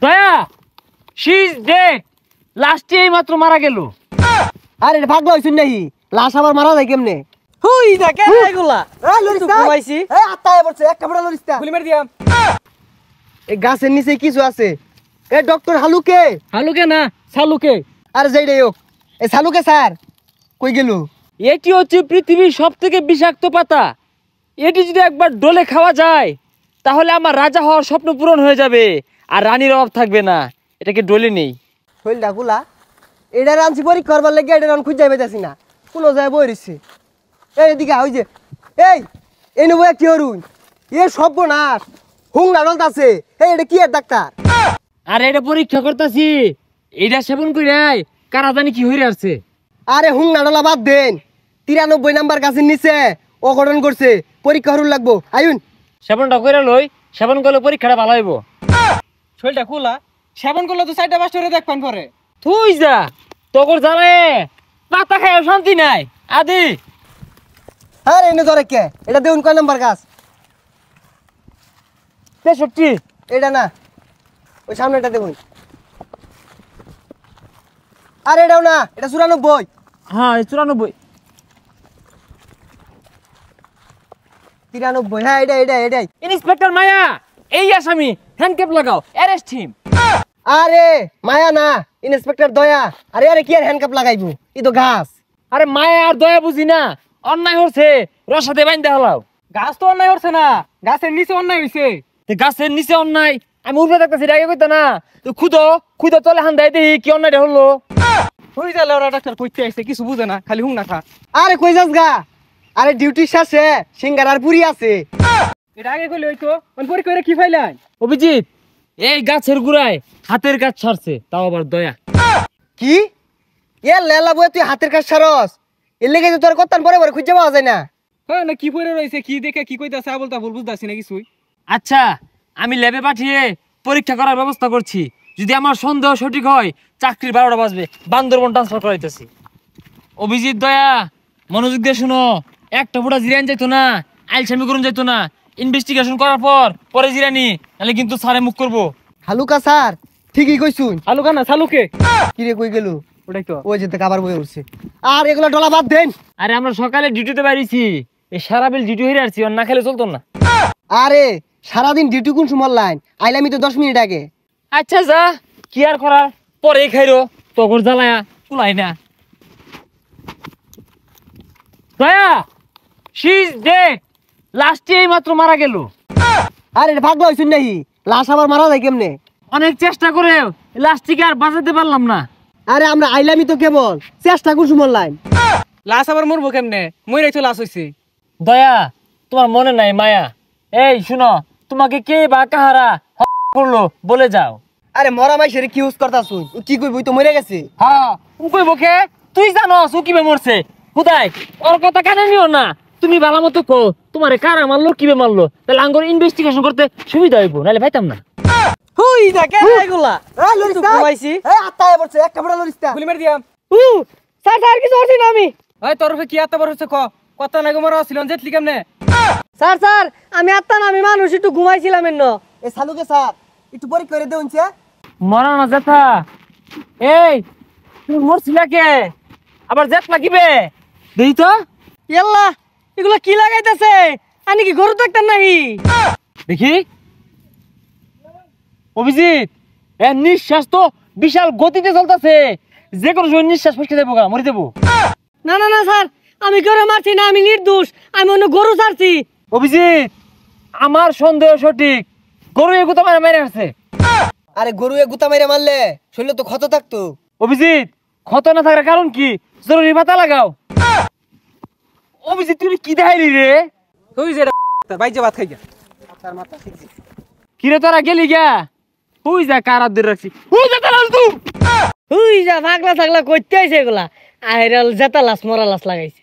দয়া she is dead লাস্টে এই মাত্র মারা গেল। আরে ভাগলো হইছুন নাহি লাশ আবার মারা যায় কেমনে? হুই দেখে এগুলা এই লরিস্তা ঘুমাইছি এই আত্মায় পড়ছে এক কাপড়া লরিস্তা গুলি মেরে দিয়াম। এই গাছের নিচে কিছু আছে। এ ডক্টর হালুকে হালুকে না সালুকে। আরে যাই রে হোক এই সালুকে স্যার কই গেল? এটি হচ্ছে পৃথিবীর সব থেকে বিষাক্ত পাতা। এটি যদি একবার ডলে খাওয়া যায় তাহলে আমার রাজা হওয়ার স্বপ্ন পূরণ হয়ে যাবে আর রানীর অভাব থাকবে না। এটাকে ডলে নেই। শৈল ডাকুলা এটা রানছি পরীক্ষা করবার লেগে এটা রান খুঁজে পাইতাছি না কোনো যায় বই রইছে। এই এদিকে ওই যে এই নেবো কি হরুন এ সর্বনাশ হুং ডালত আছে। এই এটা কি এর ডাক্তার? আর এটা পরীক্ষা করতেছি এটা সেবন করে কারা জানি কি হয়ে আসছে। আরে হুং নাডলা বাদ দেন 93 নাম্বার গাছের নিচে অঘটন করছে পরীক্ষা হরুন লাগবো আইন সেবনটা করে লই সেবন করলে পরীক্ষাটা ভালো হইব। শরীরটা খোলা সেবন করলে তো 4টা 5টা করে দেখবেন পরে। তুই যা তোর জানে পাতা খায় শান্তি নাই আদি। আরে এনে ধরে কে এটা দেউন কয় নাম্বার গাছ? 63। এটা না ওই সামনেটা দেখুন। আরে এটাও না এটা 94। হ্যাঁ 94। 93 হ্যাঁ এটাই। ইন্সপেক্টর মায়া এই আসামি হ্যান্ডক্যাপ লাগাও অ্যারেস্ট হিম। আরে মায়া না ইন্সপেক্টর দয়া। আরে আরে কি আর হ্যান্ডকাপ লাগাইবো ই তো ঘাস। আরে মায়া আর দয়া বুঝি না অন্যায় হচ্ছে রসাতে বাইন্দা হলাও। গাছ তো অন্যায় হচ্ছে না গাছের নিচে অন্যায় হইছে। গাছের নিচে অন্যায় আমি উঠে দেখতেছি এটা আগে কইতা না তুই খুদো তলে হান দেয় দেখি কি অন্যায়টা হলো। হই যালে ওরা ডাক্তার কইতে আইছে কিছু বুঝে না খালি হুং না খা। আরে কই যাস গা? আরে ডিউটি শেষে সিঙ্গার আর পুরি আছে। এটা আগে কইলে হইতো পরীক্ষা করে কি ফাইলাই? অভিজিৎ এই গাছের গুড়ায় হাতের কাজ ছাড়ছে তাও আবার দয়া। কি এ লেলা বই তুই হাতের কাজ সারস এর লেগে তোর কত্তান পরে পরে খুঁজে পাওয়া যায় না। হ্যাঁ না কি পরে রইছে কি দেখে কি কইতাছে আবল তাবল বুঝতাছি না কিছুই। আচ্ছা আমি ল্যাবে পাঠিয়ে পরীক্ষা করার ব্যবস্থা করছি। যদি আমার সন্দেহ সঠিক হয় চাকরির 12টা বাজবে বান্দরবন ট্রান্সফার করাইতেছি। অভিজিৎ দয়া মনোযোগ দিয়ে শুনো একটা ফুটা জিরান যাইতো না আইলসামি করুন যাইতো না। ইনভেস্টিগেশন করার পরে জিরানি নাহলে কিন্তু স্যারে মুখ করবো। হালুকা স্যার ঠিকই কইছুন। আলুকা না সালুকে কি রে কই গেল? ওটাই তো ওই যেতে কাবার বই উঠছে। আর এগুলা ডলা বাদ দেন। আরে আমরা সকালে ডিউটিতে বাইরেছি এই সারা বিল ডিউটি হয়ে আসছি না খেলে চলতো না। আরে সারাদিন ডিউটি কোন সময় লাইন আইলামি তো 10 মিনিট আগে। আচ্ছা যা কি আর করার পরে খাইরো তগর জ্বালায়া চুলাই না। দয়া শি ইজ ডেড লাস্টে এই মাত্র মারা গেল। আরে এটা ভাগলো হইছুন নাহি লাশ আবার মারা যায় কেমনে? অনেক চেষ্টা করে লাস্টটিকে আর বাঁচাতে পারলাম না। আরে আমরা আইলামি তো কেবল চেষ্টা কোন সময় লাইন। লাশ আবার মরবো কেমনে? মইরাই তো লাশ হইছে। দয়া তোমার মনে নাই মায়া এই শুনো তোমাকে কে বা কাহারা করলো বলে যাও। আরে মরা মাইশের কি ইউজ করতাছুন ও কি কইবই তো মরে গেছে। হ্যাঁ উকই বকে তুই জানো ও কিবে মরছে খুদাই ওর কথা কানে নিও না। তুমি ভালো মতো কো তোমারে কারা মারলো কিবে মারলো তাহলে আঙ্গুর ইনভেস্টিগেশন করতে সুবিধা হইব নাহলে পাইতাম না। হুই দেখে এগুলা এই লরিস্তা ঘুমাইছি এই আত্মায় পড়ছে এক কাপড়া লরিস্তা গুলি মেরে দিয়াম। স্যার কিছু হচ্ছে না আমি। ওই তরফে কি এত বড় হচ্ছে কত না গোমরা ছিল জেতলি কেমনে? স্যার আমি আত্মা না আমি মানুষ একটু ঘুমাইছিলাম এন্ন। এই সালুকে স্যার একটু পরীক্ষা করে দেউনছে। মরা না জেঠা এই তুমি মরছিলা কে আবার জেট লাগিবে দেই তো। ইয়াল্লা এগুলা কি লাগাইতেছে? আনি কি গরু দেখতেন নাহি? দেখি অভিজিৎ এর নিঃশ্বাস তো বিশাল গতিতে চলতেছে যে কোনো সময় নিঃশ্বাস ফসকে যাবো গা মরে যাবো। না স্যার আমি গরু মারছি না আমি নির্দোষ আমি অন্য গরু ছাড়ছি। অভিজিৎ আমার সন্দেহ সঠিক গরু এগুতো মারে মেরে আসছে। আরে গরু গুতা মেরে মারলে শরীরে তো ক্ষত থাকতো। অভিজিৎ ক্ষত না থাকার কারণ কি জরুরি পাতা লাগাও। অভিজিৎ তুমি কি দেখাইলি রে? তুই যে বাইজে ভাত খাই গা কিরে তোরা গেলি গা হুই যা কারাত ধরে রাখছি হুই যা তালাস তুই হুই যা ভাগলা থাকলা কইতে আইছে এগুলা আহেরাল জেতা লাশ মরা লাশ লাগাইছে।